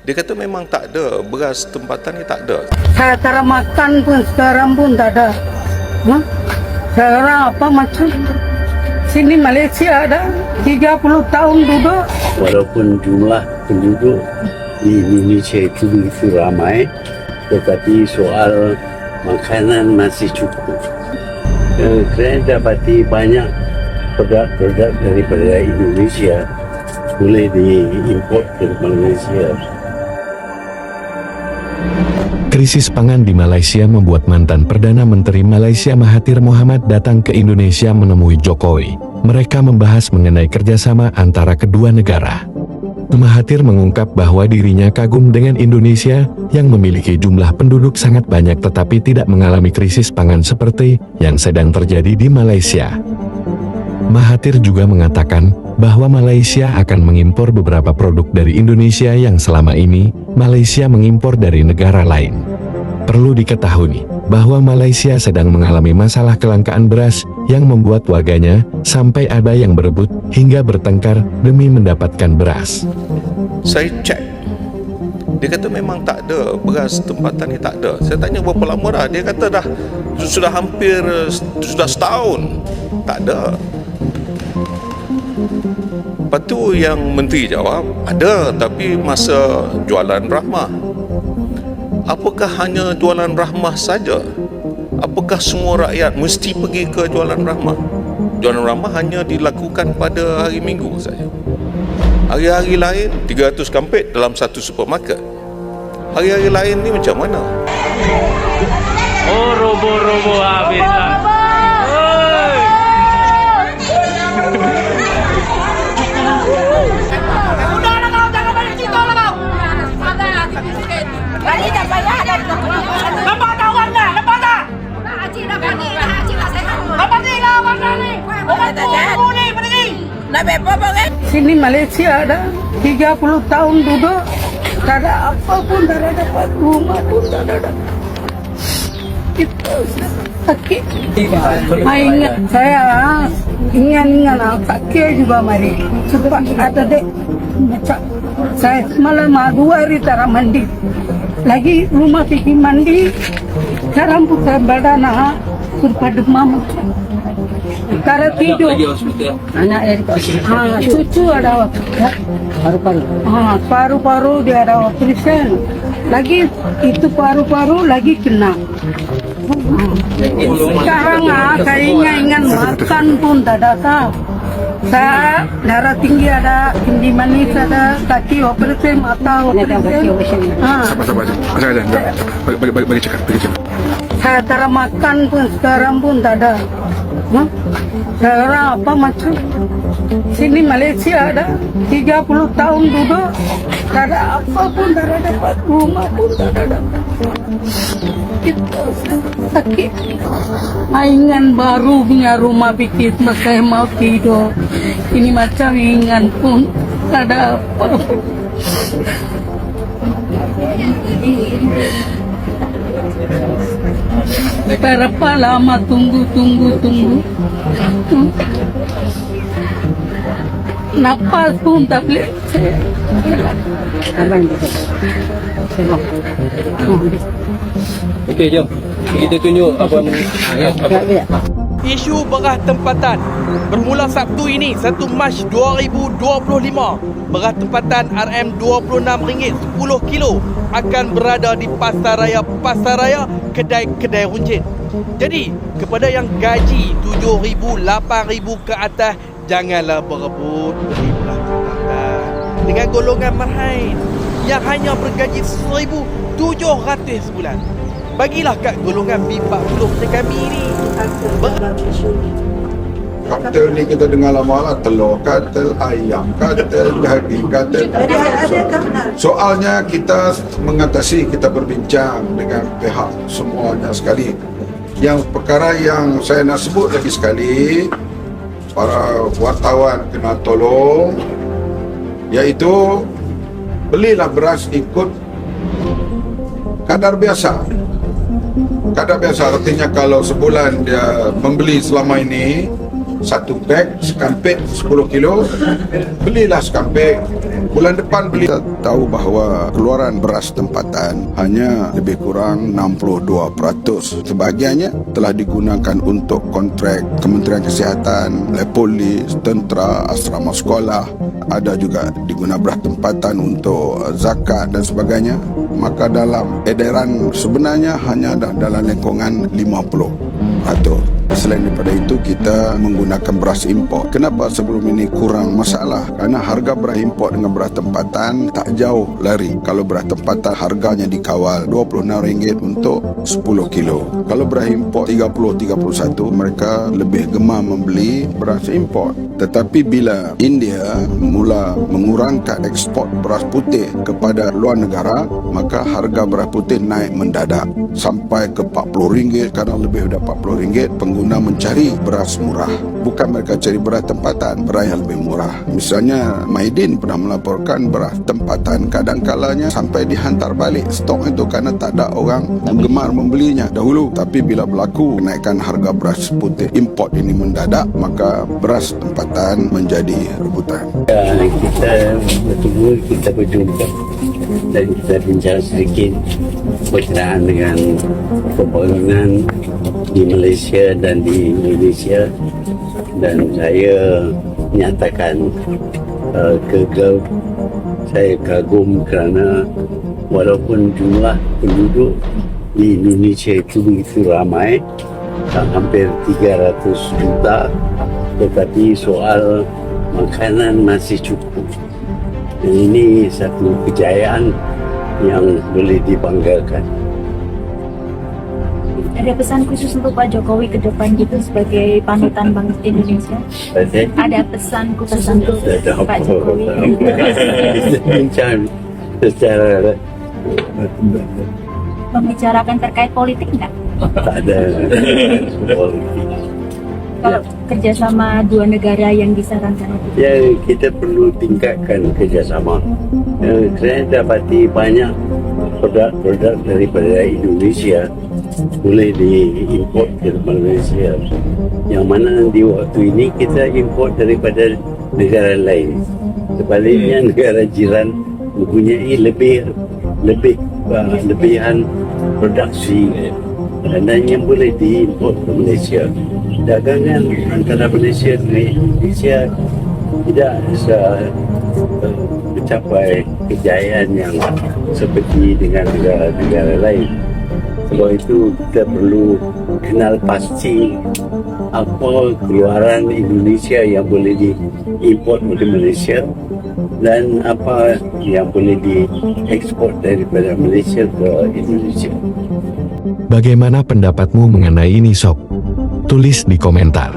Dia kata memang tak ada, beras tempatan ni tak ada. Saya cara makan pun sekarang pun tak ada. Sekarang apa macam sini Malaysia ada 30 tahun duduk. Walaupun jumlah penduduk di Indonesia itu begitu ramai, tetapi soal makanan masih cukup. Saya dapati banyak produk-produk daripada Indonesia boleh diimport ke Malaysia. Krisis pangan di Malaysia membuat mantan Perdana Menteri Malaysia Mahathir Mohamad datang ke Indonesia menemui Jokowi. Mereka membahas mengenai kerjasama antara kedua negara. Mahathir mengungkap bahwa dirinya kagum dengan Indonesia yang memiliki jumlah penduduk sangat banyak tetapi tidak mengalami krisis pangan seperti yang sedang terjadi di Malaysia. Mahathir juga mengatakan bahwa Malaysia akan mengimpor beberapa produk dari Indonesia yang selama ini Malaysia mengimpor dari negara lain. Perlu diketahui bahwa Malaysia sedang mengalami masalah kelangkaan beras yang membuat warganya sampai ada yang berebut hingga bertengkar demi mendapatkan beras. Saya cek, dia kata memang tak ada, beras tempatan ni tak ada. Saya tanya berapa lama dah, dia kata sudah hampir setahun, tak ada. Lepas tu yang menteri jawab, ada tapi masa jualan rahmah. Apakah hanya jualan rahmah saja? Apakah semua rakyat mesti pergi ke jualan rahmah? Jualan rahmah hanya dilakukan pada hari Minggu saja. Hari-hari lain 300 kampit dalam satu supermarket. Hari-hari lain ni macam mana? Oh, robo-robo habislah. Sini Malaysia ada 30 tahun duduk, tak ada apa pun, tak ada dapat rumah pun, tak ada. Itu sakit. Ingat saya, ingat sakit juga mari. Cepat ada dek macam saya semalam 2 hari tak mandi. Lagi rumah pergi mandi, sekarang pun saya badan surpa demam. Karena tidur, anak cucu ada paru-paru dia ada operasi. Lagi itu paru-paru lagi kena. Sekarang saya ingat makan pun tak ada. Saya darah tinggi ada, tinggi manis ada, kaki operasi, mata operasi. Bagi cakap. Saya cara makan pun sekarang pun tak ada. Sekarang apa macam sini Malaysia ada 30 tahun duduk, tak ada apa pun, tak ada dapat rumah pun, tak ada. Itu sakit. Ingat baru punya rumah pikir saya mau tidur. Ini macam ingat pun tak ada apa. Berapa lama tunggu. Napas pun tak boleh. Okey, jom. Kita tunjuk apa. Isu beras tempatan bermula Sabtu ini 1 Mac 2025. Beras tempatan RM26 10 kilo akan berada di pasaraya kedai-kedai runcit. Jadi kepada yang gaji 7,000, 8,000 ke atas, janganlah berebut beli beras tempatan dengan golongan marhain yang hanya bergaji RM1,700 sebulan. Bagilah kat golongan B40 macam kami ni. Kartel ni kita dengar lama lah, telur kartel, ayam kartel, daging kartel. Soalnya kita mengatasi, kita berbincang dengan pihak semuanya sekali. Yang perkara yang saya nak sebut lagi sekali, para wartawan kena tolong, iaitu belilah beras ikut kadar biasa. Kadar biasa artinya kalau sebulan dia membeli selama ini satu beg sekampik 10 kilo, belilah sekampik. Bulan depan beli. Kita tahu bahawa keluaran beras tempatan hanya lebih kurang 62%. Sebahagiannya telah digunakan untuk kontrak Kementerian Kesihatan, polis, tentera, asrama sekolah. Ada juga digunakan beras tempatan untuk zakat dan sebagainya. Maka dalam edaran sebenarnya hanya ada dalam lingkungan 50%. Selain daripada itu, kita menggunakan beras import. Kenapa sebelum ini kurang masalah? Kerana harga beras import dengan beras tempatan tak jauh lari. Kalau beras tempatan harganya dikawal RM26 untuk 10 kilo. Kalau beras import 30-31, mereka lebih gemar membeli beras import. Tetapi bila India mula mengurangkan ekspor beras putih kepada luar negara, maka harga beras putih naik mendadak sampai ke RM40. Kadang lebih dari RM40. Pengguna mencari beras murah. Bukan mereka cari beras tempatan, beras yang lebih murah. Misalnya Maidin pernah melaporkan beras tempatan kadang-kalanya sampai dihantar balik stok itu kerana tak ada orang gemar membelinya dahulu. Tapi bila berlaku kenaikan harga beras putih import ini mendadak, maka beras tempatan menjadi rebutan. Kita bertemu, kita berjumpa dan kita bincang sedikit berkenaan dengan pembangunan di Malaysia dan di Indonesia, dan saya menyatakan saya kagum kerana walaupun jumlah penduduk di Indonesia itu begitu ramai, hampir 300 juta, tetapi soal makanan masih cukup. Dan ini satu kejayaan yang boleh dibanggakan. Ada pesan khusus untuk Pak Jokowi ke depan gitu sebagai panutan bangsa Indonesia? Ada pesan khusus untuk Pak Jokowi? Kita bincang secara Membicarakan terkait politik enggak? tak ada politik. Kalau kerjasama dua negara yang disarankan itu? Ya, kita perlu tingkatkan kerjasama. Saya dapati banyak produk-produk daripada Indonesia boleh diimport ke Malaysia, yang mana di waktu ini kita import daripada negara lain. Sebaliknya negara jiran mempunyai lebihan produksi dan yang boleh diimport ke Malaysia. Dagangan antara Malaysia dan Indonesia tidak bisa mencapai kejayaan yang seperti dengan negara-negara lain. Sebab itu kita perlu kenal pasti apa keluaran Indonesia yang boleh diimport oleh Malaysia dan apa yang boleh diekspor daripada Malaysia ke Indonesia. Bagaimana pendapatmu mengenai ini, Sob? Tulis di komentar.